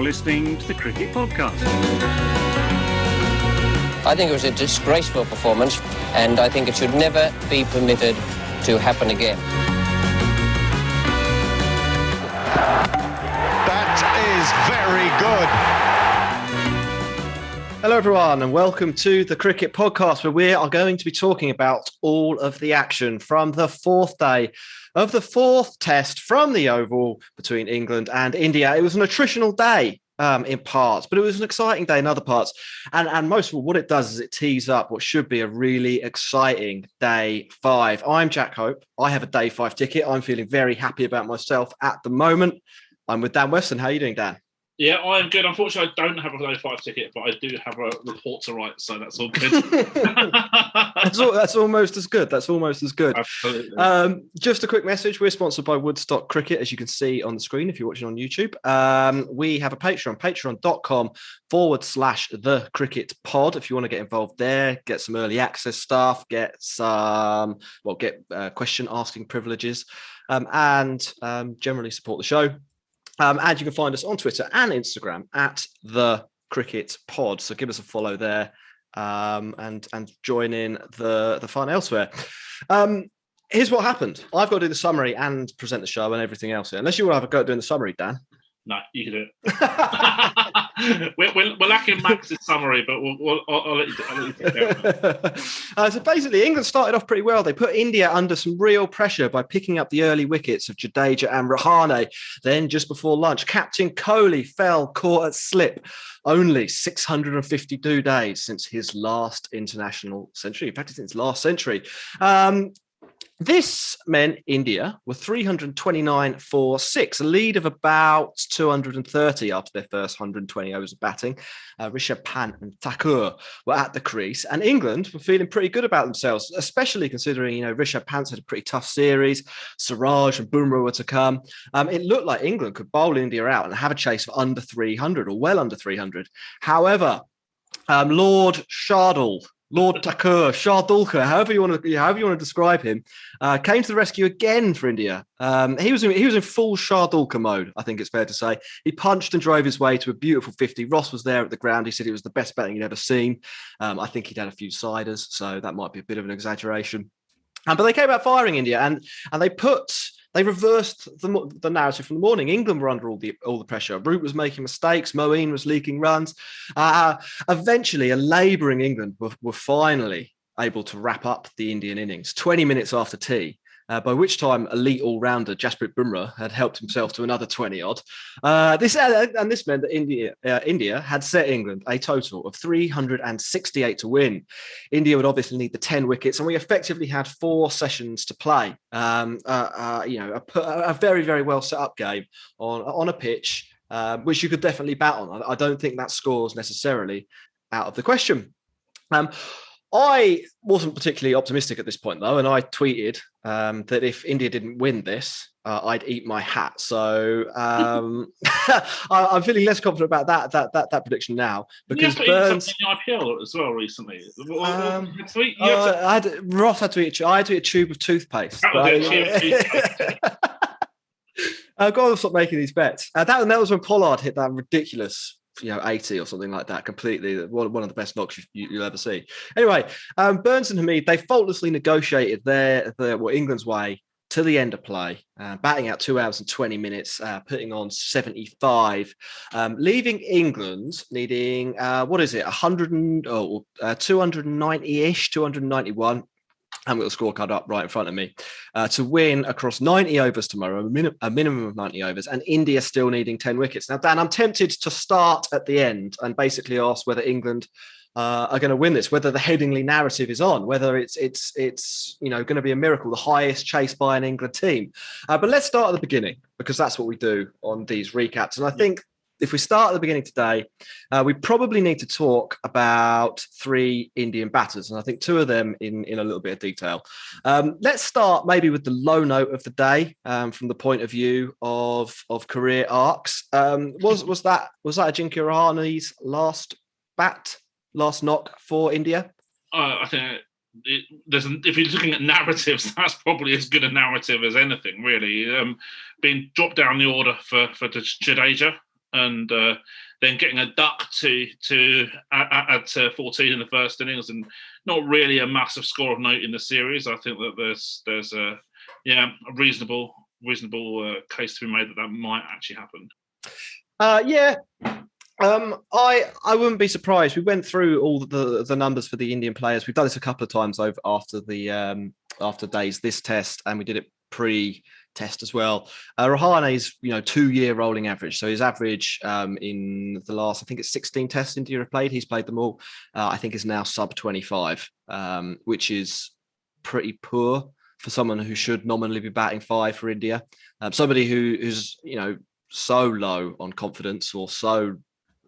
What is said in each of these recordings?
listening to the Cricket Podcast. I think it was a disgraceful performance, and I think it should never be permitted to happen again. That is very good. Hello everyone and welcome to the Cricket Podcast, where we are going to be talking about all of the action from the fourth day of the fourth test from the Oval between England and India. It was an attritional day in parts, but it was an exciting day in other parts. And most of all, what it does is it tees up what should be a really exciting day 5. I'm Jack Hope. I have a day 5 ticket. I'm feeling very happy about myself at the moment. I'm with Dan Weston. How are you doing, Dan? Yeah, I am good. Unfortunately, I don't have a day 5 ticket, but I do have a report to write, so that's all good. That's almost as good. That's almost as good. Absolutely. Just a quick message. We're sponsored by Woodstock Cricket, as you can see on the screen if you're watching on YouTube. We have a Patreon, patreon.com/the cricket pod. If you want to get involved there, get some early access stuff, get question asking privileges, and generally support the show. And you can find us on Twitter and Instagram at the Cricket Pod. So give us a follow there and join in the fun elsewhere. Here's what happened. I've got to do the summary and present the show and everything else here. Unless you want to have a go at doing the summary, Dan. No, you can do it. we're lacking Max's summary, but I'll let you take it. So basically, England started off pretty well. They put India under some real pressure by picking up the early wickets of Jadeja and Rahane. Then, just before lunch, Captain Kohli fell caught at slip. Only 652 days since his last international century. In fact, since last century. This meant India were 329 for 6, a lead of about 230 after their first 120 overs of batting. Rishabh Pant and Thakur were at the crease, and England were feeling pretty good about themselves, especially considering, Rishabh Pant had a pretty tough series. Siraj and Bumrah were to come. It looked like England could bowl India out and have a chase of under 300 or well under 300. However, Lord Thakur, Shardulkar, however you want to describe him, came to the rescue again for India. He was in full Shardulkar mode, I think it's fair to say. He punched and drove his way to a beautiful 50. Ross was there at the ground. He said it was the best batting he'd ever seen. I think he'd had a few siders, so that might be a bit of an exaggeration. But they came out firing India, and they reversed the narrative from the morning. England were under all the pressure. Root was making mistakes. Moeen was leaking runs. Eventually, a labouring England were finally able to wrap up the Indian innings 20 minutes after tea, by which time elite all-rounder Jasprit Bumrah had helped himself to another 20-odd. This meant that India had set England a total of 368 to win. India would obviously need the 10 wickets, and we effectively had 4 sessions to play. A very, very well set up game on a pitch, which you could definitely bat on. I don't think that score's necessarily out of the question. I wasn't particularly optimistic at this point, though, and I tweeted that if India didn't win this, I'd eat my hat. So I'm feeling less confident about that prediction now, because Burns in the IPL as well recently. Ross had to eat. I had to eat a tube of toothpaste. I've got to stop making these bets. That was when Pollard hit that ridiculous 80 or something like that, completely one of the best knocks you'll ever see. Anyway, Burns and Hamid, they faultlessly negotiated their England's way to the end of play, batting out 2 hours and 20 minutes, putting on 75, leaving England needing 290-ish, 291. I've got the scorecard up right in front of me, to win across 90 overs tomorrow, a minimum of 90 overs, and India still needing 10 wickets. Now, Dan, I'm tempted to start at the end and basically ask whether England are going to win this, whether the Headingley narrative is on, whether it's going to be a miracle, the highest chase by an England team. But let's start at the beginning, because that's what we do on these recaps. And I think if we start at the beginning today, we probably need to talk about 3 Indian batters, and I think 2 of them in a little bit of detail. Let's start maybe with the low note of the day, from the point of view of career arcs. Was that Ajinkya Rahane's last knock for India? I think if you're looking at narratives, that's probably as good a narrative as anything, really. Being dropped down the order for Jadeja. and then getting a duck to add to 14 in the first innings, and not really a massive score of note in the series. I think that there's a reasonable case to be made that might actually happen. I wouldn't be surprised. We went through all the numbers for the Indian players. We've done this a couple of times after days this test, and we did it pre-test as well. Rahane's 2-year rolling average. So his average in the last, I think it's 16 tests India have played. He's played them all. I think is now sub 25, which is pretty poor for someone who should nominally be batting 5 for India. Somebody who's so low on confidence or so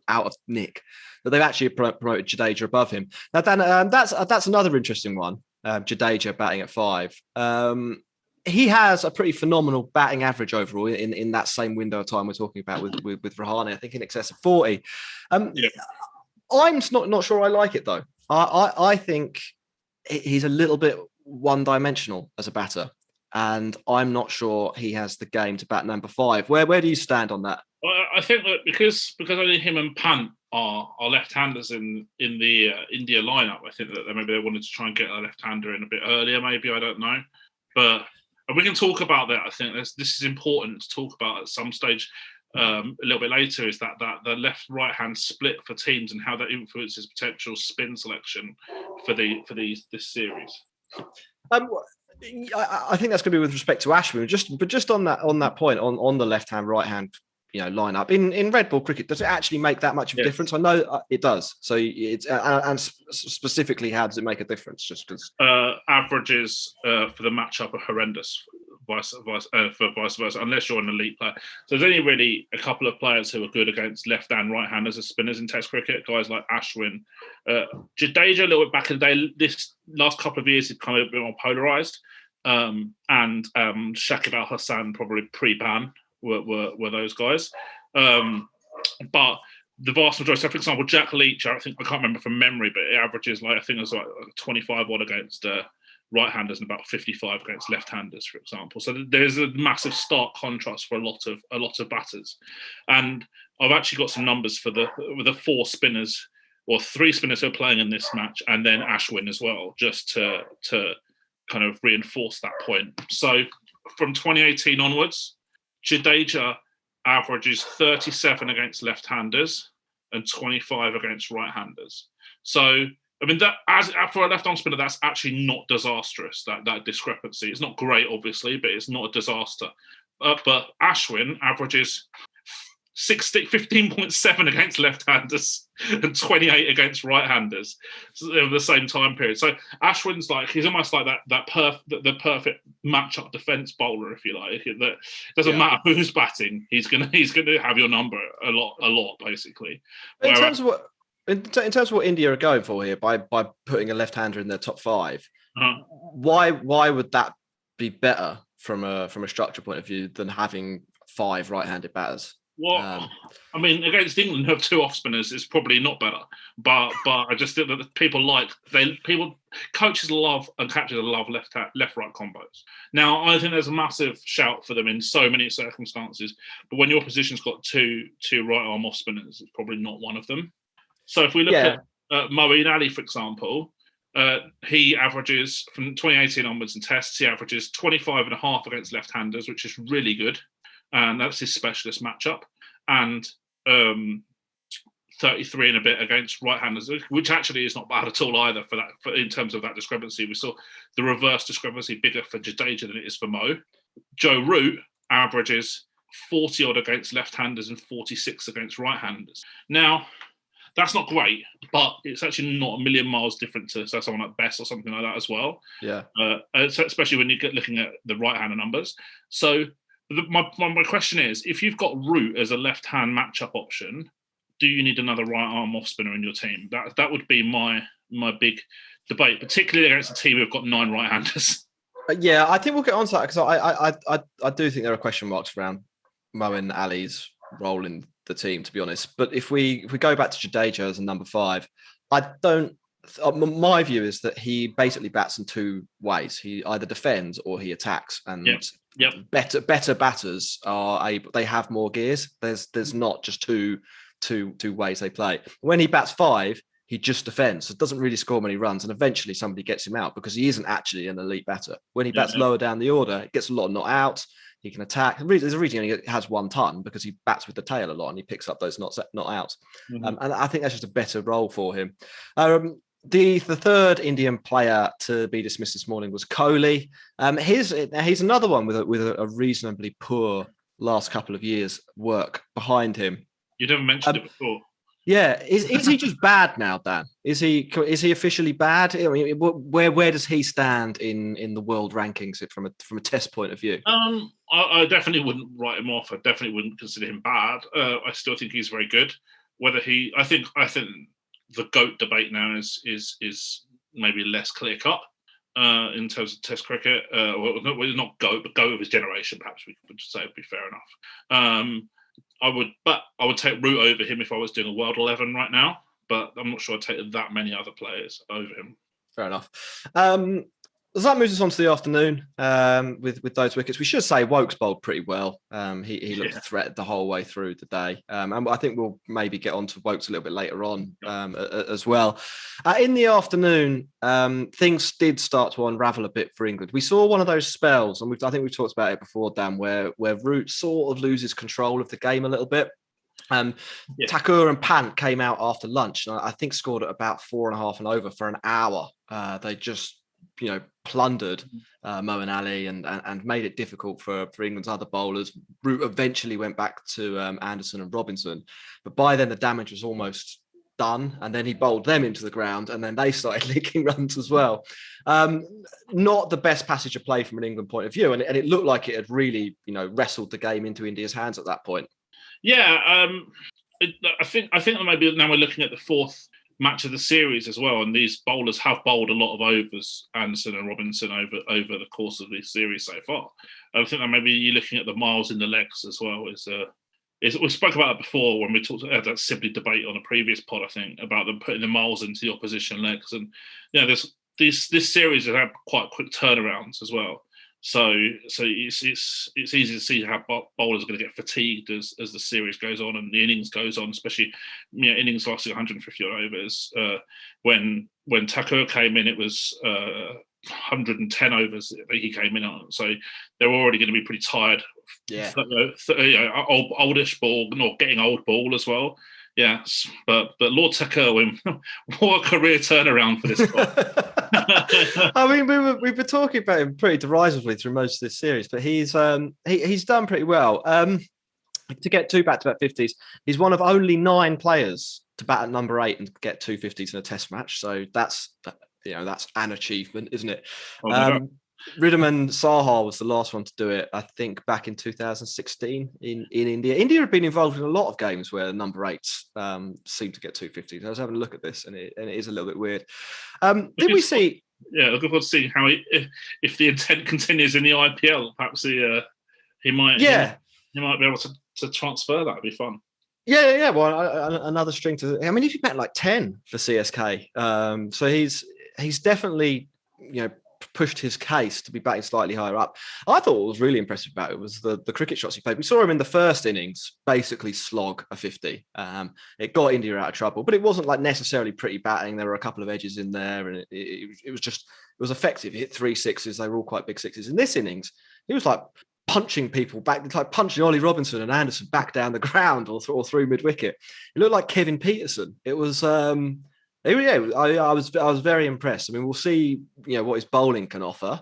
out of nick that they've actually promoted Jadeja above him. Now, Dan, that's another interesting one. Jadeja batting at 5. He has a pretty phenomenal batting average overall in that same window of time we're talking about with Rahane. I think in excess of 40. I'm not sure I like it though. I think he's a little bit one-dimensional as a batter, and I'm not sure he has the game to bat number 5. Where do you stand on that? Well, I think that because only him and Pant are left-handers in the India lineup, I think that maybe they wanted to try and get a left-hander in a bit earlier. Maybe, I don't know, but we can talk about that. I think this is important to talk about at some stage. A little bit later is that the left-right hand split for teams and how that influences potential spin selection for this series. I think that's going to be with respect to Ashwin. But just on that point on the left hand, right hand, lineup in red ball cricket, does it actually make that much of a difference? I know it does. So it's and specifically, how does it make a difference? Just because averages for the matchup are horrendous. Vice versa, unless you're an elite player. So there's only really a couple of players who are good against left and right handers as spinners in Test cricket. Guys like Ashwin, Jadeja a little bit back in the day. This last couple of years, he's kind of a bit more polarized. And Shakib Al Hassan probably pre-ban were those guys. But the vast majority. So, for example, Jack Leach, I can't remember from memory, but it averages I think it was like 25 odd against right-handers and about 55 against left-handers, for example. So there's a massive stark contrast for a lot of batters. And I've actually got some numbers for the 4 spinners or 3 spinners who are playing in this match, and then Ashwin as well, just to kind of reinforce that point. So from 2018 onwards, Jadeja averages 37 against left-handers and 25 against right-handers. So I mean, that as for a left-arm spinner, that's actually not disastrous. That discrepancy, it's not great, obviously, but it's not a disaster. But Ashwin averages 15.7 against left-handers and 28 against right-handers over the same time period. So Ashwin's he's almost like the perfect matchup defense bowler, if you like. That doesn't matter who's batting, he's gonna have your number a lot basically. In terms of what India are going for here by putting a left-hander in their top 5, why would that be better from a structure point of view than having 5 right-handed batters? Well, I mean, against England, who have 2 off spinners, it's probably not better. But I just think that coaches love and captains love left-right combos. Now, I think there's a massive shout for them in so many circumstances. But when your position's got two right-arm off spinners, it's probably not one of them. So if we look at Moeen Ali, for example, he averages, from 2018 onwards in tests, he averages 25.5 against left-handers, which is really good. And that's his specialist matchup. And 33 and a bit against right-handers, which actually is not bad at all either in terms of that discrepancy. We saw the reverse discrepancy bigger for Jadeja than it is for Mo. Joe Root averages 40 odd against left-handers and 46 against right-handers. Now, that's not great, but it's actually not a million miles different to someone like Bess or something like that as well. Yeah. Especially when you get looking at the right-hander numbers. So my question is, if you've got Root as a left-hand matchup option, do you need another right-arm off-spinner in your team? That would be my big debate, particularly against a team who've got 9 right-handers. Yeah, I think we'll get on to that because I do think there are question marks around Moeen Ali's role in the team, to be honest. But if we go back to Jadeja as a number 5, my view is that he basically bats in 2 ways. He either defends or he attacks, and Yep. Better batters are able. They have more gears. There's not just two ways they play. When he bats 5, he just defends. So it doesn't really score many runs, and eventually somebody gets him out because he isn't actually an elite batter. When he bats lower down the order, it gets a lot of not outs. He can attack. There's a reason he only has 1 ton, because he bats with the tail a lot and he picks up those not outs. And I think that's just a better role for him. The third Indian player to be dismissed this morning was Kohli. He's another one with a reasonably poor last couple of years' work behind him. You never mentioned it before. Yeah, is he just bad now, Dan? Is he officially bad? I mean, where does he stand in the world rankings from a test point of view? I definitely wouldn't write him off. I definitely wouldn't consider him bad. I still think he's very good. I think the GOAT debate now is maybe less clear cut in terms of Test cricket. Well, not GOAT, but GOAT of his generation. Perhaps we would say would be fair enough. I would take Root over him if I was doing a World 11 right now, but I'm not sure I'd take that many other players over him. Fair enough. So that moves us on to the afternoon with those wickets. We should say Woakes bowled pretty well. He looked a threat the whole way through the day. And I think we'll maybe get on to Woakes a little bit later on as well. In the afternoon, things did start to unravel a bit for England. We saw one of those spells, and I think we've talked about it before, Dan, where Root sort of loses control of the game a little bit. Thakur and Pant came out after lunch, and I think scored at about 4.5 and over for an hour. They just plundered Moeen Ali and made it difficult for England's other bowlers. Root eventually went back to Anderson and Robinson, but by then the damage was almost done, and then he bowled them into the ground, and then they started leaking runs as well. Not the best passage of play from an England point of view, and it looked like it had really wrestled the game into India's hands at that point. I think that maybe now we're looking at the 4th match of the series as well, and these bowlers have bowled a lot of overs, Anderson and Robinson, over the course of this series so far. I think that maybe you're looking at the miles in the legs as well. We spoke about that before when we talked about that Sibley debate on a previous pod, I think, about them putting the miles into the opposition legs, and this series has had quite quick turnarounds as well. So it's easy to see how bowlers are going to get fatigued as the series goes on and the innings goes on, especially innings lasting 150 overs. When Thakur came in, it was 110 overs that he came in on, so they're already going to be pretty tired. Yeah, oldish ball, not getting old ball as well. Yes, but Lord Thakur, what a career turnaround for this guy. I mean, we've been talking about him pretty derisively through most of this series, but he's done pretty well. To get 2 back-to-back 50s, he's one of only 9 players to bat at number 8 and get 2 50s in a Test match. So that's an achievement, isn't it? Riddiman Saha was the last one to do it, I think, back in 2016 in India. India had been involved in a lot of games where number 8s seem to get 250s. I was having a look at this, and it is a little bit weird. Did we see? Yeah, looking forward to seeing how if the intent continues in the IPL, perhaps he might. Yeah, he might be able to transfer that. It'd be fun. Yeah. Well, another string to. I mean, if you bet like 10 for CSK, so he's definitely pushed his case to be batting slightly higher up. I thought what was really impressive about it was the cricket shots he played. We saw him in the first innings basically slog a 50. It got India out of trouble, but it wasn't like necessarily pretty batting. There were a couple of edges in there, and it was effective. He hit 3 sixes. They were all quite big sixes. In this innings, he was like punching people back, like punching Ollie Robinson and Anderson back down the ground or through mid wicket. It looked like Kevin Peterson. It was. I was very impressed. I mean, we'll see, what his bowling can offer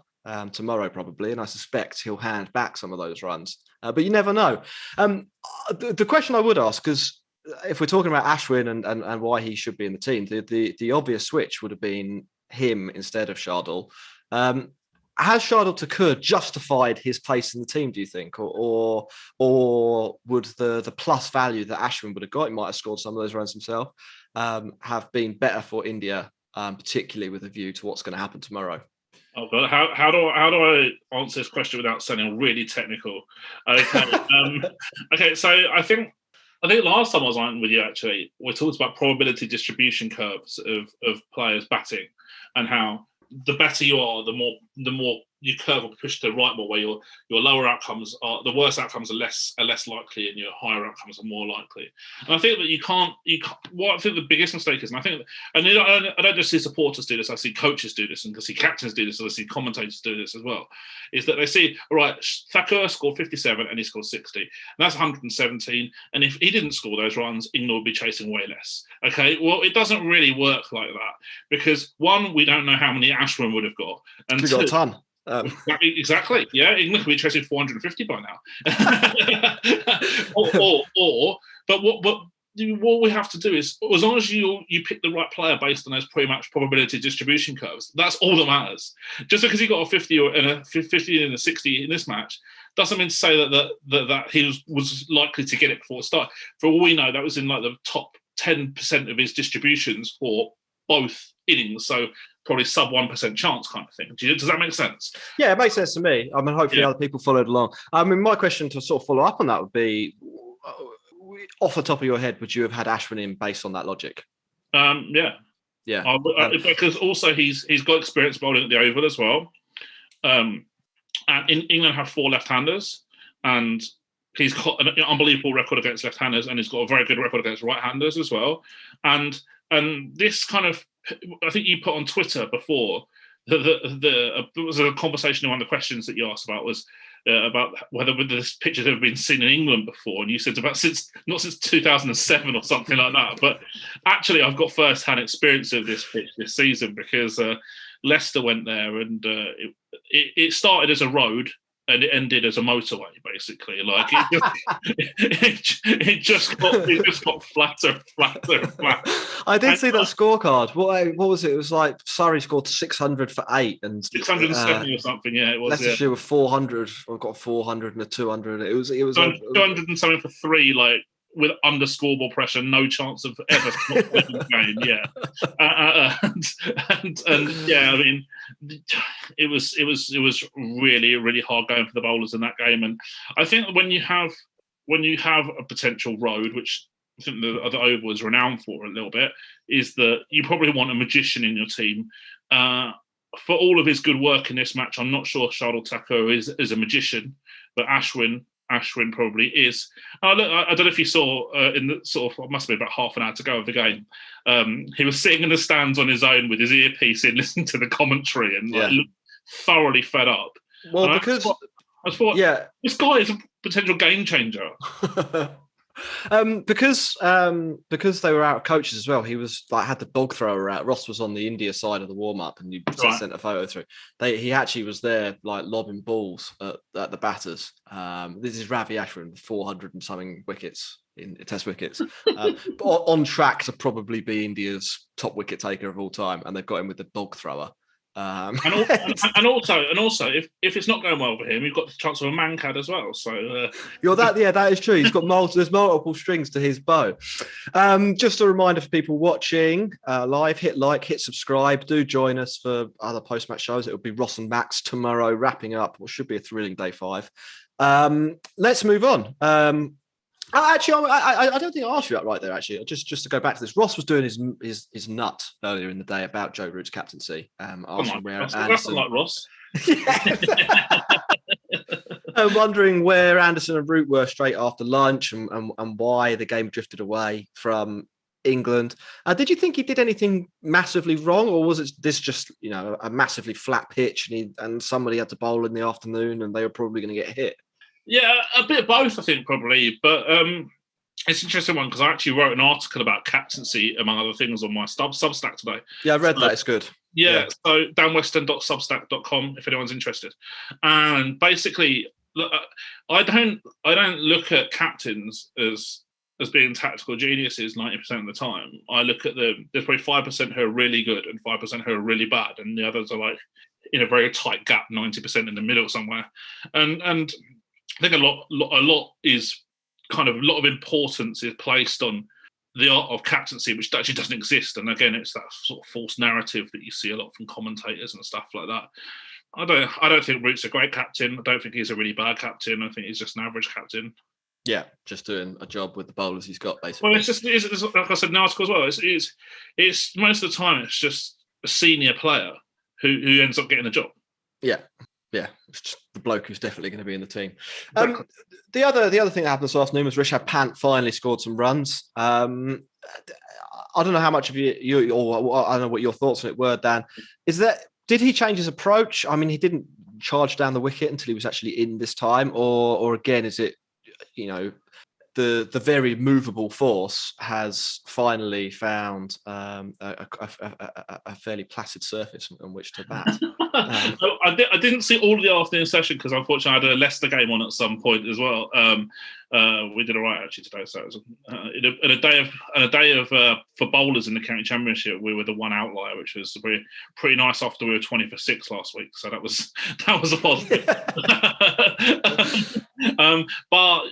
tomorrow probably, and I suspect he'll hand back some of those runs. But you never know. The question I would ask, because if we're talking about Ashwin and why he should be in the team, the obvious switch would have been him instead of Shardul. Has Shardul Thakur justified his place in the team, do you think? Or would the plus value that Ashwin would have got, he might have scored some of those runs himself, have been better for India, particularly with a view to what's going to happen tomorrow? Oh God, how do I answer this question without sounding really technical? Okay, okay. So I think last time I was on with you, actually, we talked about probability distribution curves of players batting, and how the better you are, the more your curve will push to the right more, where your lower outcomes are the worst outcomes are less likely, and your higher outcomes are more likely. And I think that you can't. What I think the biggest mistake is, and I think, and I don't just see supporters do this. I see coaches do this, and I see captains do this, and I see commentators do this as well. Is that they see, all right, Thakur scored 57 and he scored 60, and that's 117. And if he didn't score those runs, England would be chasing way less. Okay, well, it doesn't really work like that, because one, we don't know how many Ashwin would have got, and we got a ton. Exactly. Yeah, England could be chasing 450 by now. But what we have to do is, as long as you pick the right player based on those pre-match probability distribution curves, that's all that matters. Just because he got a 50 and a 50 and a 60 in this match doesn't mean to say that he was likely to get it before it started. For all we know, that was in like the top 10% of his distributions for both innings. So probably sub 1% chance kind of thing. Does that make sense? Yeah, it makes sense to me. I mean, hopefully other people followed along. I mean, my question to sort of follow up on that would be, off the top of your head, would you have had Ashwin in based on that logic? Yeah. Because also he's got experience bowling at the Oval as well. And England have 4 left-handers, and he's got an unbelievable record against left-handers, and he's got a very good record against right-handers as well. And this kind of, I think you put on Twitter before, there was a conversation in one of the questions that you asked about was about whether this pitch has ever been seen in England before, and you said not since 2007 or something like that. But actually, I've got first-hand experience of this pitch this season, because Leicester went there, and it started as a road and it ended as a motorway, basically. Like it just got flatter and flatter and flatter. I did see that scorecard. What was it? It was like Surrey scored 600 for 8 and 670 or something. Yeah, it was. Leicestershire were 400. I've got 400 and a 200. It was 200 and something for 3, like with under scoreboard pressure, no chance of ever winning the game. Yeah, and yeah, I mean, it was really, really hard going for the bowlers in that game. And I think when you have a potential road, which I think the Oval is renowned for a little bit, is that you probably want a magician in your team. For all of his good work in this match, I'm not sure Shardul Thakur is a magician, but Ashwin probably is. I don't know if you saw in the sort of, it must be about half an hour to go of the game, he was sitting in the stands on his own with his earpiece in, listening to the commentary, and looked thoroughly fed up. Well, and because I thought, this guy is a potential game changer. Because they were out of coaches as well. He was like had the dog thrower out. Ross was on the India side of the warm up, and you sent a photo through. He actually was there, like lobbing balls at the batters. This is Ravi Ashwin with 400 and something wickets in Test wickets, on track to probably be India's top wicket taker of all time, and they've got him with the dog thrower. And also, if it's not going well for him, you've got the chance of a mancad as well. So that is true. He's got there's multiple strings to his bow. Just a reminder for people watching live: hit like, hit subscribe. Do join us for other post-match shows. It will be Ross and Max tomorrow, wrapping up what should be a thrilling day 5. Let's move on. Actually, I don't think I asked you that right there. Actually, just to go back to this, Ross was doing his nut earlier in the day about Joe Root's captaincy. Asking where Anderson, that's not like Ross. I'm wondering where Anderson and Root were straight after lunch, and why the game drifted away from England. Did you think he did anything massively wrong, or was this just a massively flat pitch and somebody had to bowl in the afternoon and they were probably going to get hit? Yeah, a bit of both, I think, probably. But it's an interesting one, because I actually wrote an article about captaincy, among other things, on my Substack today. Yeah, I read that. It's good. Yeah, so danweston.substack.com if anyone's interested. And basically, look, I don't look at captains as being tactical geniuses 90% of the time. I look at them. There's probably 5% who are really good and 5% who are really bad, and the others are like in a very tight gap, 90% in the middle somewhere. And I think a lot is kind of a lot of importance is placed on the art of captaincy, which actually doesn't exist. And again, it's that sort of false narrative that you see a lot from commentators and stuff like that. I don't think Root's a great captain. I don't think he's a really bad captain. I think he's just an average captain. Yeah, just doing a job with the bowlers he's got, basically. Well, it's like I said in the article as well. It's most of the time it's just a senior player who ends up getting a job. Yeah. Yeah, it's just the bloke who's definitely going to be in the team. Exactly. The other thing that happened this afternoon was Rishabh Pant finally scored some runs. I don't know how much of you or I don't know what your thoughts on it were, Dan. Did he change his approach? I mean, he didn't charge down the wicket until he was actually in this time, or again, is it, the very movable force has finally found a fairly placid surface on which to bat. I didn't see all of the afternoon session because unfortunately I had a Leicester game on at some point as well. We did all right actually today. So it was, in a day of for bowlers in the county championship, we were the one outlier, which was pretty nice after we were 20 for 6 last week. So that was a positive. But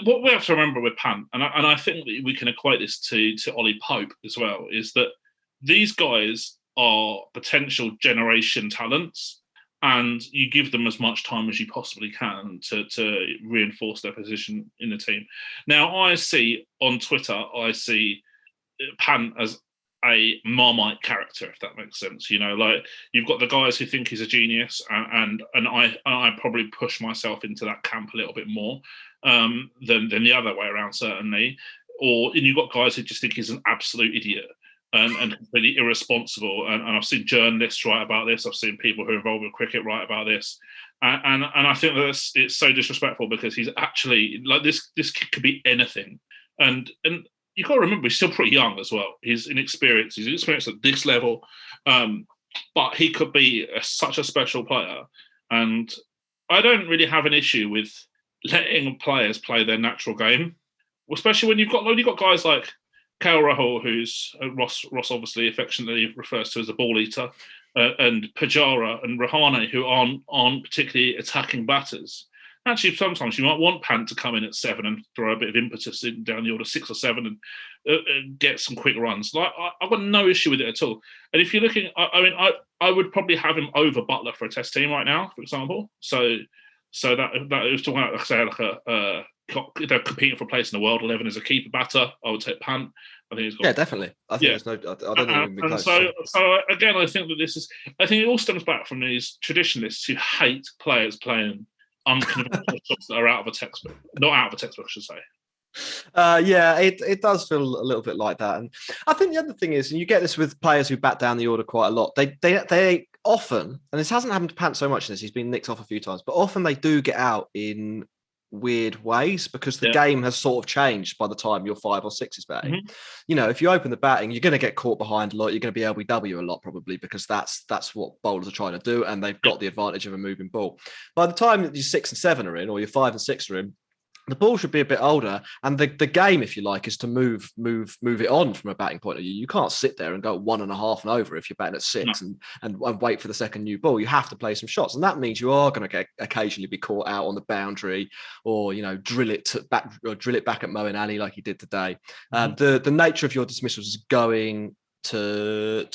what we have to remember with Pant, and I think that we can equate this to Ollie Pope as well, is that these guys are potential generation talents, and you give them as much time as you possibly can to reinforce their position in the team. Now, I see on Twitter, Pant as a Marmite character, if that makes sense. Like you've got the guys who think he's a genius, and I probably push myself into that camp a little bit more than the other way around, certainly. And you've got guys who just think he's an absolute idiot and completely irresponsible. And I've seen journalists write about this. I've seen people who are involved with cricket write about this. And I think that it's so disrespectful because he's actually like this kid could be anything. And you've got to remember, he's still pretty young as well. He's inexperienced. He's experienced at this level. But he could be such a special player. And I don't really have an issue with letting players play their natural game, especially when you've got guys like KL Rahul, who's Ross obviously affectionately refers to as the ball eater, and Pujara and Rahane, who aren't particularly attacking batters. Actually, sometimes you might want Pant to come in at 7 and throw a bit of impetus in down the order 6 or 7 and get some quick runs. Like I've got no issue with it at all. And if you're looking, I would probably have him over Butler for a Test team right now, for example. So that was talking about, like I say, like they're competing for a place in the world 11 as a keeper batter. I would take Pant. I think he's got. Yeah, definitely. I think there's no. I don't think it would be close. So again, I think that I think it all stems back from these traditionalists who hate players playing unconventional shots that are out of a textbook. Not out of a textbook, I should say. It does feel a little bit like that. And I think the other thing is, and you get this with players who bat down the order quite a lot, they often, and this hasn't happened to Pant so much in this, he's been nicked off a few times, but often they do get out in weird ways because the game has sort of changed by the time you're 5 or 6 is batting. Mm-hmm. If you open the batting, you're going to get caught behind a lot. You're going to be LBW a lot probably because that's what bowlers are trying to do, and they've got the advantage of a moving ball. By the time your 6 and 7 are in, or your 5 and 6 are in, the ball should be a bit older, and the game, if you like, is to move it on from a batting point of view. You can't sit there and go 1.5 and over if you're batting at 6 and wait for the second new ball. You have to play some shots, and that means you are going to occasionally be caught out on the boundary, or drill it back at Moeen Ali like he did today. The nature of your dismissals is going to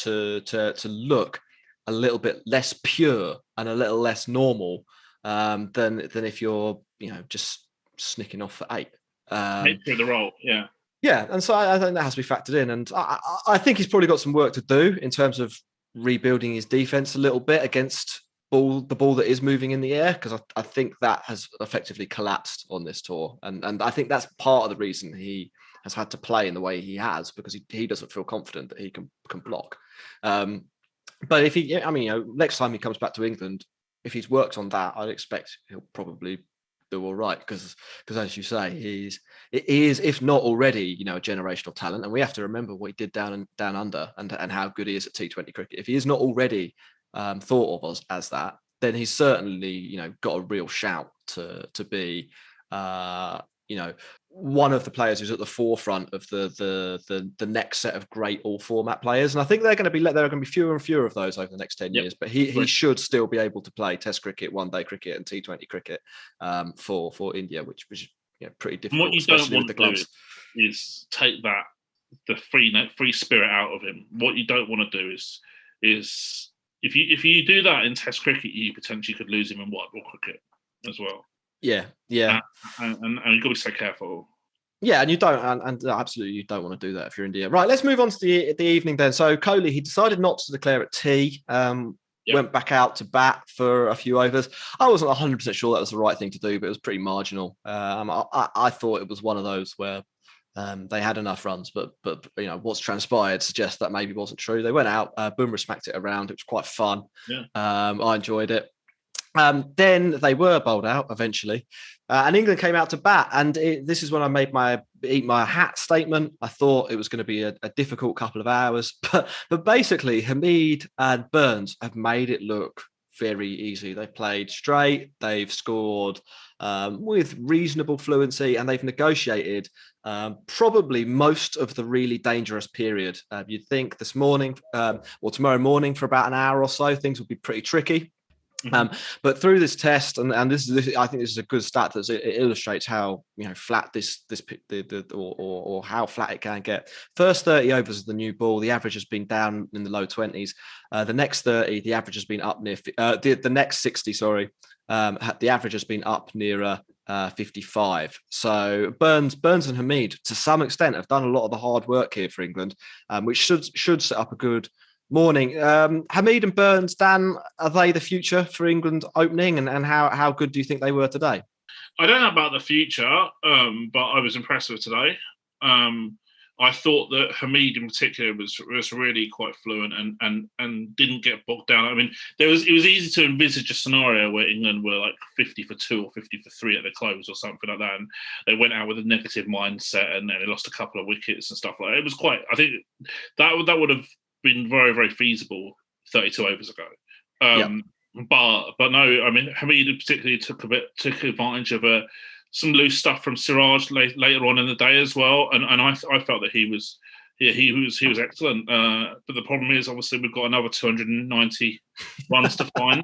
look a little bit less pure and a little less normal than if you're just snicking off for 8. Nature of the role, yeah. Yeah, and so I think that has to be factored in. And I think he's probably got some work to do in terms of rebuilding his defense a little bit against the ball that is moving in the air, because I think that has effectively collapsed on this tour. And I think that's part of the reason he has had to play in the way he has, because he doesn't feel confident that he can block. But if next time he comes back to England, if he's worked on that, I'd expect he'll probably do all right, because as you say, it is, if not already, a generational talent. And we have to remember what he did down under and how good he is at T20 cricket. If he is not already thought of as that, then he's certainly got a real shout to be one of the players who's at the forefront of the next set of great all format players. And I think there are going to be fewer and fewer of those over the next 10 years, but he should still be able to play Test cricket, one-day cricket and T20 cricket for India, which was pretty difficult. And what you don't want to do is take the free spirit out of him. What you don't want to do is if you do that in Test cricket, you potentially could lose him in white ball cricket as well. Yeah. And you've got to be so careful. Yeah, and you don't, and absolutely you don't want to do that if you're India. Right, let's move on to the evening then. So Kohli, he decided not to declare at tea. went back out to bat for a few overs. I wasn't 100% sure that was the right thing to do, but it was pretty marginal. I thought it was one of those where they had enough runs, but what's transpired suggests that maybe wasn't true. They went out, Boomer smacked it around. It was quite fun. Yeah. I enjoyed it. Then they were bowled out eventually, and England came out to bat. And this is when I made my eat my hat statement. I thought it was going to be a difficult couple of hours, but basically Hamid and Burns have made it look very easy. They've played straight, they've scored with reasonable fluency, and they've negotiated probably most of the really dangerous period. You'd think this morning or tomorrow morning for about an hour or so, things would be pretty tricky. But through this test, and this I think this is a good stat that it illustrates how flat or how flat it can get. First 30 overs of the new ball, the average has been down in the low 20s. The next 30, the average has been up near the next 60. Sorry, the average has been up nearer 55. So Burns and Hamid, to some extent, have done a lot of the hard work here for England, which should set up a good morning. Hamid and Burns, Dan, are they the future for England opening, and how good do you think they were today? I don't know about the future, but I was impressed with today. I thought that Hamid in particular was really quite fluent and didn't get bogged down. I mean, it was easy to envisage a scenario where England were like 50 for 2 or 50 for 3 at the close or something like that, and they went out with a negative mindset and they lost a couple of wickets and stuff like that. It was quite. I think that would have been very, very feasible 32 overs ago. But no, I mean, Hamid particularly took advantage of some loose stuff from Siraj later on in the day as well, and I felt that he was excellent. But the problem is, obviously, we've got another 290 runs to find.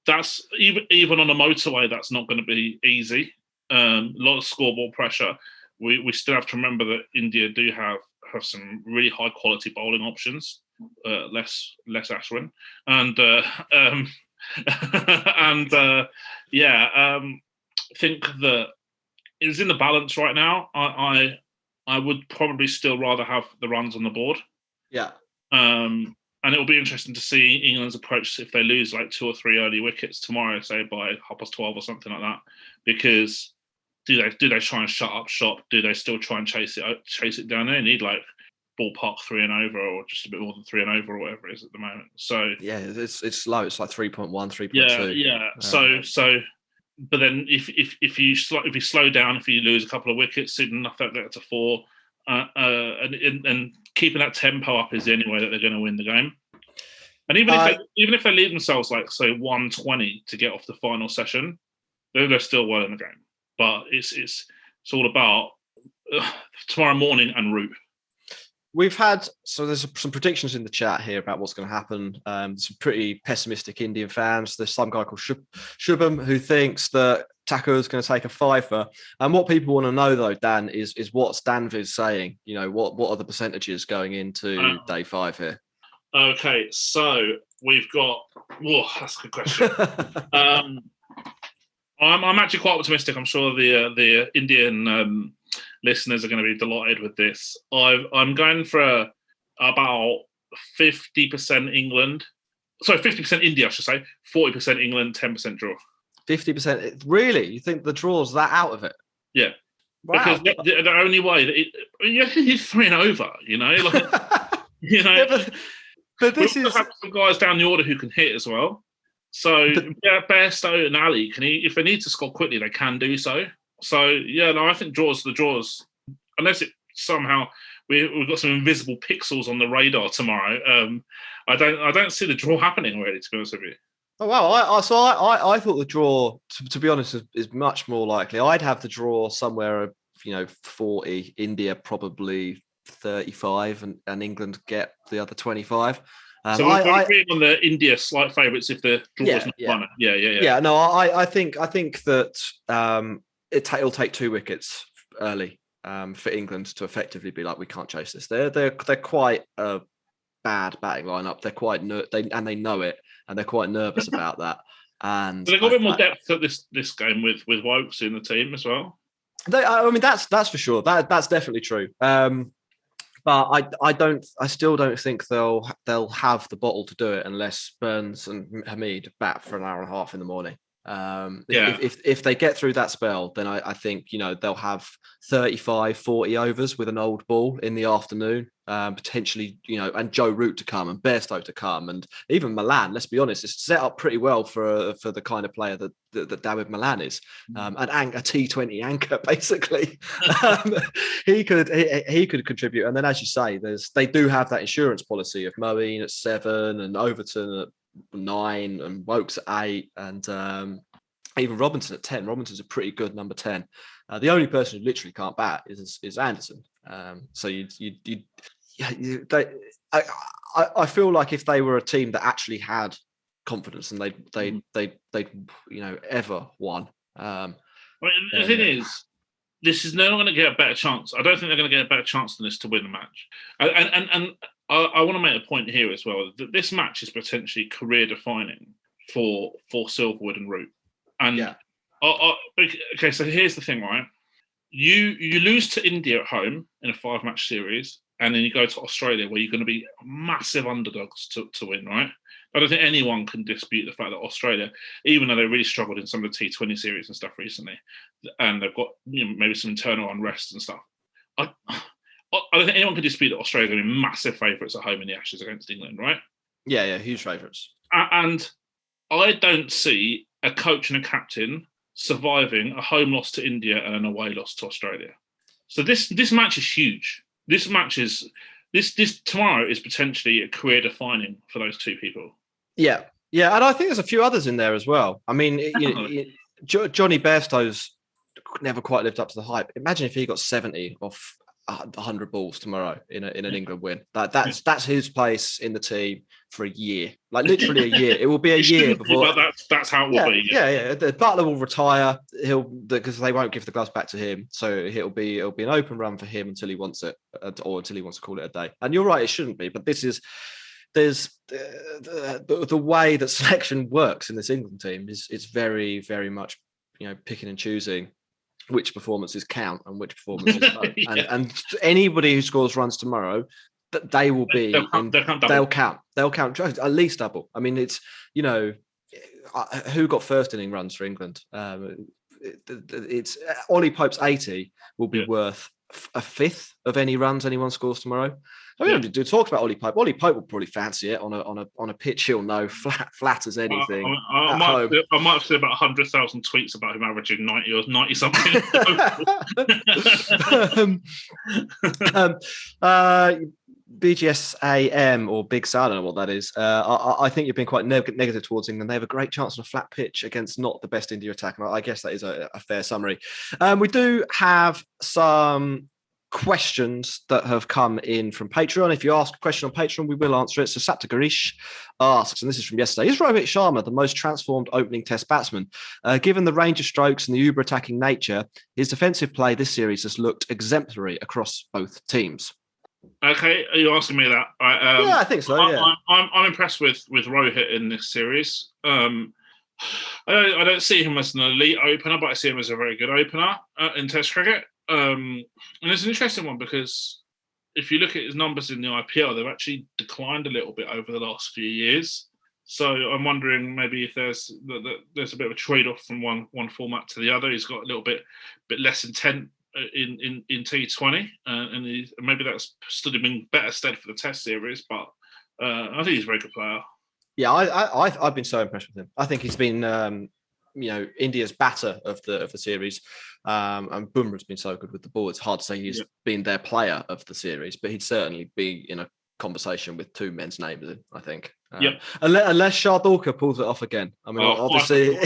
That's even on a motorway. That's not going to be easy. A lot of scoreboard pressure. We still have to remember that India do have some really high quality bowling options, less Ashwin, and I think that it's in the balance right now. I would probably still rather have the runs on the board. Yeah. And it'll be interesting to see England's approach if they lose like 2 or 3 early wickets tomorrow, say by 12:30 or something like that, because do they try and shut up shop? Do they still try and chase it down? They need like ballpark 3 and over, or just a bit more than 3 and over, or whatever it is at the moment. So yeah, it's low. It's like 3.1, 3.2. Yeah. So, but then if you slow down, if you lose a couple of wickets, soon enough that to 4, and keeping that tempo up is the only way that they're going to win the game. And even if they leave themselves like say 120 to get off the final session, they're still well in the game. But it's all about tomorrow morning en route. We've had, so there's some predictions in the chat here about what's going to happen. Some pretty pessimistic Indian fans. There's some guy called Shubham who thinks that Thakur is going to take a 5-er. And what people want to know, though, Dan, is what's Danviz saying? What are the percentages going into day 5 here? Okay, so we've got. Whoa, that's a good question. I'm actually quite optimistic. I'm sure the Indian listeners are going to be delighted with this. I'm going for about 50% England. Sorry, 50% India, I should say. 40% England, 10% draw. 50%? Really? You think the draw's that out of it? Yeah. Wow. Because the only way you need 3 and over, but this is have some guys down the order who can hit as well. So Bairstow and Ali if they need to score quickly, they can do so. So I think the draws, unless it somehow we've got some invisible pixels on the radar tomorrow. I don't see the draw happening already, to be honest with you. Oh wow! I thought the draw, to be honest, is much more likely. I'd have the draw somewhere, 40. India probably 35, and England get the other 25. So we're agreeing on the India slight favourites if the draw is not won. Yeah. Yeah, no, I think that it'll take 2 wickets early for England to effectively be like, we can't chase this. They're quite a bad batting lineup. They're quite they know it, and they're quite nervous about that. And they've got a bit more depth at this game with Wokes in the team as well. I mean, that's for sure. That's definitely true. I still don't think they'll have the bottle to do it unless Burns and Hamid bat for an hour and a half in the morning. If they get through that spell, then I think they'll have 35, 40 overs with an old ball in the afternoon, potentially, and Joe Root to come and Bairstow to come, and even Milan. Let's be honest, it's set up pretty well for the kind of player that David Milan is, and a T20 anchor basically. He could contribute, and then as you say, they do have that insurance policy of Moeen at 7 and Overton at 9 and Wokes at 8 and even Robinson at 10. Robinson's a pretty good number 10. The only person who literally can't bat is Anderson. So I feel like if they were a team that actually had confidence and they ever won. The thing is, this is no going to get a better chance. I don't think they're going to get a better chance than this to win the match. And I want to make a point here as well that this match is potentially career defining for Silverwood and Root. And okay, so here's the thing, right? You lose to India at home in a 5-match series, and then you go to Australia where you're going to be massive underdogs to win, right? I don't think anyone can dispute the fact that Australia, even though they really struggled in some of the T20 series and stuff recently, and they've got maybe some internal unrest and stuff, I don't think anyone can dispute that Australia are going to be massive favourites at home in the Ashes against England, right? Yeah, huge favourites. And I don't see a coach and a captain surviving a home loss to India and an away loss to Australia. So this match is huge. This match is this tomorrow is potentially a career defining for those two people. Yeah, and I think there's a few others in there as well. I mean, Johnny Bairstow's never quite lived up to the hype. Imagine if he got 70 off 100 balls tomorrow in an England win. That's his place in the team for a year, like literally a year. It will be a year before. But that's how it will be. Yeah. The Butler will retire. Because they won't give the gloves back to him, so it'll be an open run for him until he wants it, or until he wants to call it a day. And you're right, it shouldn't be. But there's the way that selection works in this England team is very, very much picking and choosing which performances count and which performances don't. And anybody who scores runs tomorrow, that they will be they'll count at least double. I mean, it's who got first inning runs for England. It's Ollie Pope's 80 will be worth a fifth of any runs anyone scores tomorrow. I mean, do talk about Ollie Pope. Ollie Pope will probably fancy it on a pitch he'll know flat as anything. I might have said about 100,000 tweets about him averaging 90 or 90 something. BGSAM or Big Sal, I don't know what that is. I think you've been quite negative towards England. They have a great chance on a flat pitch against not the best India attack. And I guess that is a fair summary. We do have some questions that have come in from Patreon. If you ask a question on Patreon, we will answer it. So Sapta Garish asks, and this is from yesterday, is Rohit Sharma the most transformed opening test batsman? Given the range of strokes and the uber attacking nature, his defensive play this series has looked exemplary across both teams. Okay, are you asking me that? Yeah, I think so. I'm impressed with Rohit in this series. I don't see him as an elite opener, but I see him as a very good opener in Test cricket. And it's an interesting one because if you look at his numbers in the IPL, they've actually declined a little bit over the last few years. So I'm wondering maybe if there's a bit of a trade-off from one format to the other. He's got a little bit less intent in T20, and maybe that's stood him in better stead for the Test series. But I think he's a very good player. Yeah, I've been so impressed with him. I think he's been India's batter of the series, and Bumrah's been so good with the ball. It's hard to say he's been their player of the series, but he'd certainly be in a conversation with two men's names in, I think. Unless Shardulkar pulls it off again. I mean, obviously.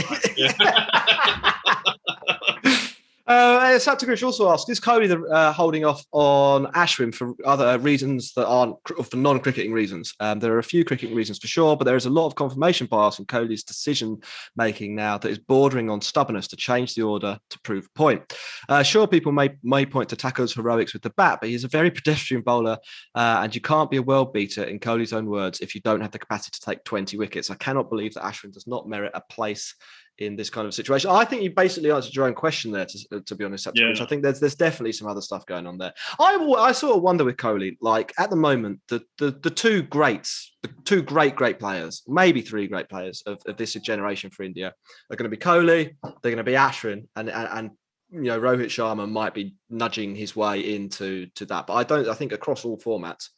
Saptagrish also asks, is Kohli holding off on Ashwin for other reasons that aren't for non-cricketing reasons? There are a few cricketing reasons for sure, but there is a lot of confirmation bias in Kohli's decision-making now that is bordering on stubbornness to change the order to prove a point. Sure, people may point to Thakur's heroics with the bat, but he's a very pedestrian bowler, and you can't be a world beater, in Kohli's own words, if you don't have the capacity to take 20 wickets. I cannot believe that Ashwin does not merit a place in this kind of situation. I think you basically answered your own question there, to be honest. Yeah. I think there's definitely some other stuff going on there. I sort of wonder with Kohli, like at the moment, the two greats, the two great players, maybe three great players of this generation for India are going to be Kohli, they're going to be Ashwin, and Rohit Sharma might be nudging his way into that. But I think across all formats,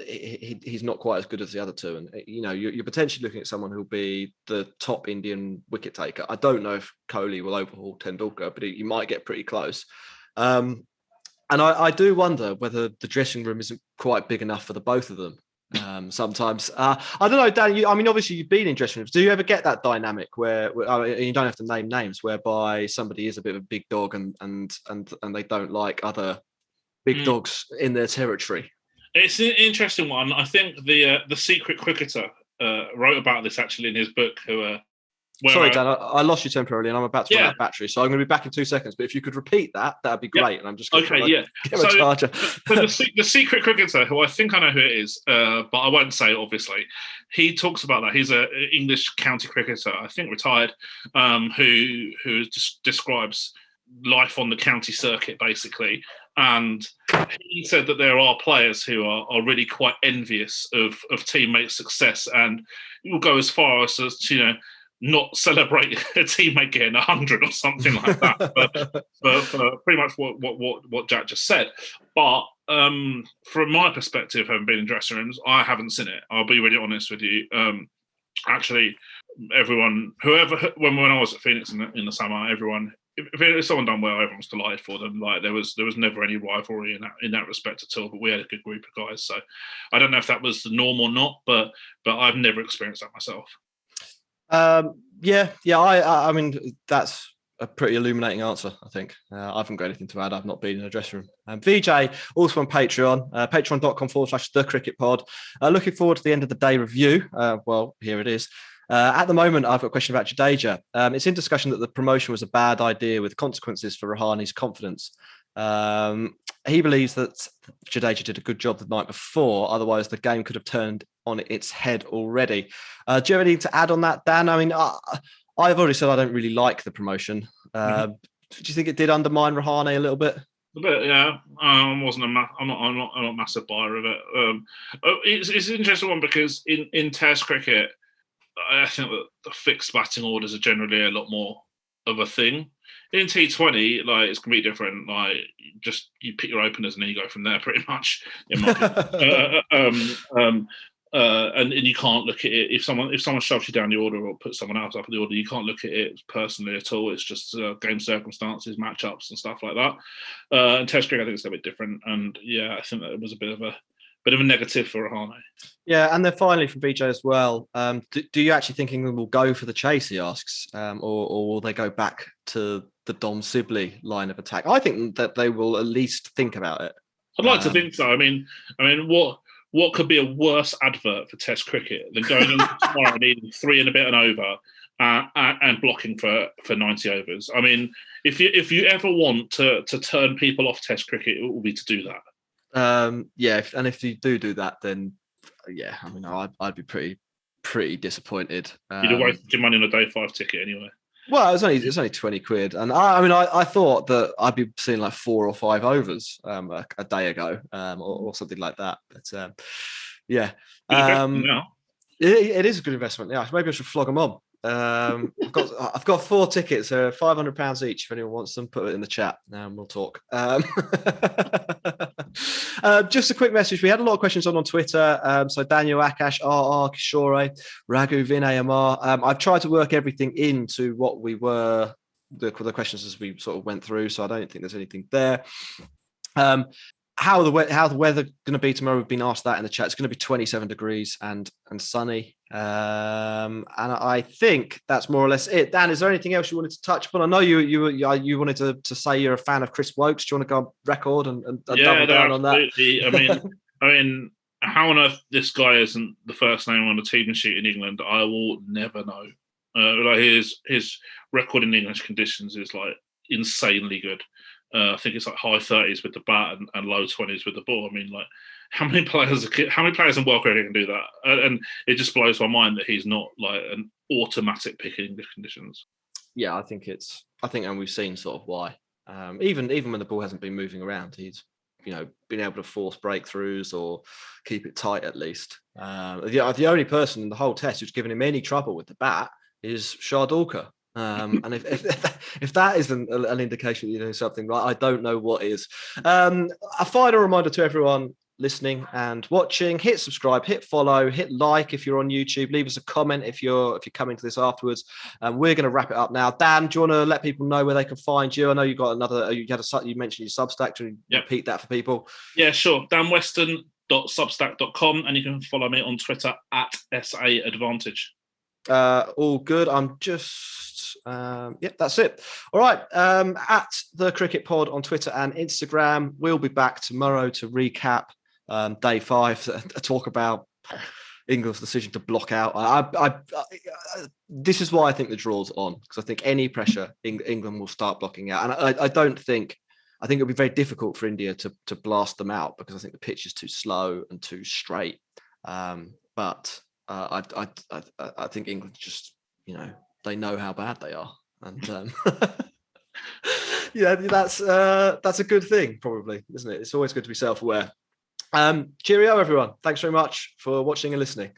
he's not quite as good as the other two, and you're potentially looking at someone who'll be the top Indian wicket taker. I don't know if Kohli will overhaul Tendulkar, but he might get pretty close. And I do wonder whether the dressing room isn't quite big enough for the both of them. Sometimes I don't know, Dan. Obviously you've been in dressing rooms. Do you ever get that dynamic where you don't have to name names, whereby somebody is a bit of a big dog and they don't like other big dogs in their territory? It's an interesting one. I think the secret cricketer wrote about this actually in his book. Sorry, Dan, I lost you temporarily, and I'm about to run out of battery, so I'm going to be back in 2 seconds. But if you could repeat that'd be great. And I'm just going to get my charger. The secret cricketer, who I think I know who it is, but I won't say it, obviously. He talks about that. He's an English county cricketer, I think retired, who just describes life on the county circuit, basically. And he said that there are players who are really quite envious of teammates' success, and will go as far as to not celebrate a teammate getting 100 or something like that. but pretty much what Jack just said. But from my perspective, having been in dressing rooms, I haven't seen it. I'll be really honest with you. Actually, everyone, when I was at Phoenix in the summer, everyone. If someone done well, everyone was delighted for them. Like there was never any rivalry in that respect at all. But we had a good group of guys, so I don't know if that was the norm or not. But I've never experienced that myself. I mean that's a pretty illuminating answer. I think I haven't got anything to add. I've not been in a dressing room. VJ also on Patreon, patreon.com/thecricketpod. Looking forward to the end of the day review. Well, here it is. At the moment, I've got a question about Jadeja. It's in discussion that the promotion was a bad idea with consequences for Rahani's confidence. He believes that Jadeja did a good job the night before. Otherwise, the game could have turned on its head already. Do you have anything to add on that, Dan? I mean, I've already said I don't really like the promotion. Do you think it did undermine Rahane a little bit? A bit, yeah. I'm not a massive buyer of it. It's an interesting one because in Test cricket, I think that the fixed batting orders are generally a lot more of a thing. In T20, like it's completely different. Like just you pick your openers and then you go from there, pretty much. In my opinion. And you can't look at it if someone shoves you down the order or puts someone else up in the order. You can't look at it personally at all. It's just game circumstances, matchups, and stuff like that. And Test cricket, I think it's a bit different. And yeah, I think that it was a bit of a negative for Rahane. Yeah, and then finally from BJ as well, do you actually think England will go for the chase, he asks, or will they go back to the Dom Sibley line of attack? I think that they will at least think about it. I'd like to think so. I mean, what could be a worse advert for Test cricket than going in tomorrow and needing 3 and a bit and over and blocking for 90 overs? I mean, if you ever want to turn people off Test cricket, it will be to do that. If you do that, then I mean, I'd be pretty disappointed. You'd have wasted your money on a day 5 ticket anyway. Well, it's only 20 quid, and I thought that I'd be seeing like 4 or 5 overs a day ago, or something like that. But it is a good investment. Yeah, maybe I should flog them on. I've got 4 tickets, £500 each. If anyone wants them, put it in the chat, and we'll talk. Just a quick message. We had a lot of questions on Twitter. So Daniel, Akash, RR, Kishore, Raghu, Vin, AMR. I've tried to work everything into what we were the questions as we sort of went through. So I don't think there's anything there. How the weather going to be tomorrow? We've been asked that in the chat. It's going to be 27 degrees and sunny. And I think that's more or less it. Dan, is there anything else you wanted to touch upon? I know you wanted to say you're a fan of Chris Wokes. Do you want to go on record and double down on that? I mean, how on earth this guy isn't the first name on the team sheet in England, I will never know. Like his record in English conditions is like insanely good. I think it's like high 30s with the bat and low 20s with the ball. I mean, like how many players in world cricket can do that? And it just blows my mind that he's not like an automatic pick in English conditions. I think, and we've seen sort of why. Even when the ball hasn't been moving around, he's been able to force breakthroughs or keep it tight at least. The only person in the whole test who's given him any trouble with the bat is Shardulka. And if that isn't an indication that you're doing something right, I don't know what is. A final reminder to everyone listening and watching: hit subscribe, hit follow, hit like if you're on YouTube, leave us a comment if you're coming to this afterwards. We're going to wrap it up now. Dan, do you want to let people know where they can find you? I know you got another, you mentioned your Substack. To repeat that for people? Yeah, sure. danweston.substack.com, and you can follow me on Twitter at SAAdvantage. All good. I'm just that's it. All right. At the Cricket Pod on Twitter and Instagram. We'll be back tomorrow to recap day 5, talk about England's decision to block out. This is why I think the draw's on, because I think any pressure, England will start blocking out, and I think it'll be very difficult for India to blast them out, because I think the pitch is too slow and too straight. But I think England just, they know how bad they are, and that's a good thing, probably, isn't it? It's always good to be self-aware. Cheerio, everyone. Thanks very much for watching and listening.